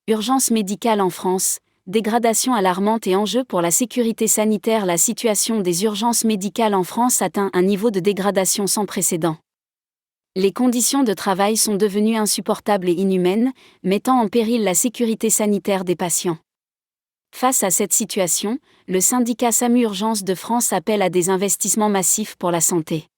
Urgence médicale en France, dégradation alarmante et enjeux pour la sécurité sanitaire. La situation des urgences médicales en France atteint un niveau de dégradation sans précédent. Les conditions de travail sont devenues insupportables et inhumaines, mettant en péril la sécurité sanitaire des patients. Face à cette situation, le syndicat SAMU Urgences de France appelle à des investissements massifs pour la santé.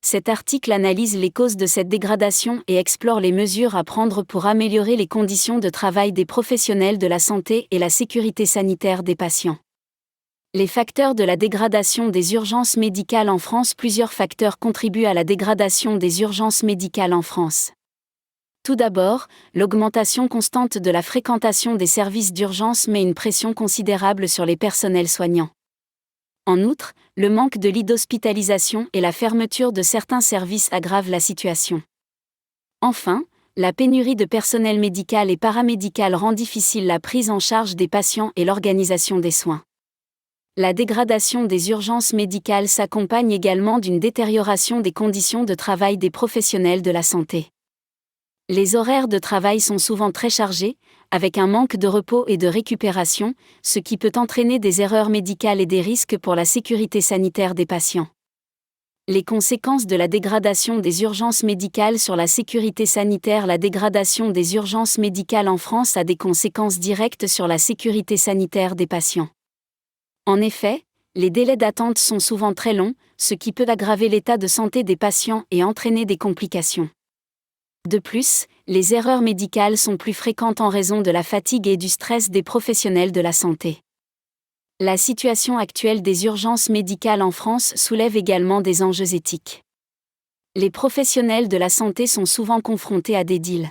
Cet article analyse les causes de cette dégradation et explore les mesures à prendre pour améliorer les conditions de travail des professionnels de la santé et la sécurité sanitaire des patients. Les facteurs de la dégradation des urgences médicales en France. Plusieurs facteurs contribuent à la dégradation des urgences médicales en France. Tout d'abord, l'augmentation constante de la fréquentation des services d'urgence met une pression considérable sur les personnels soignants. En outre, le manque de lits d'hospitalisation et la fermeture de certains services aggravent la situation. Enfin, la pénurie de personnel médical et paramédical rend difficile la prise en charge des patients et l'organisation des soins. La dégradation des urgences médicales s'accompagne également d'une détérioration des conditions de travail des professionnels de la santé. Les horaires de travail sont souvent très chargés, avec un manque de repos et de récupération, ce qui peut entraîner des erreurs médicales et des risques pour la sécurité sanitaire des patients. Les conséquences de la dégradation des urgences médicales sur la sécurité sanitaire. La dégradation des urgences médicales en France a des conséquences directes sur la sécurité sanitaire des patients. En effet, les délais d'attente sont souvent très longs, ce qui peut aggraver l'état de santé des patients et entraîner des complications. De plus, les erreurs médicales sont plus fréquentes en raison de la fatigue et du stress des professionnels de la santé. La situation actuelle des urgences médicales en France soulève également des enjeux éthiques. Les professionnels de la santé sont souvent confrontés à des deals.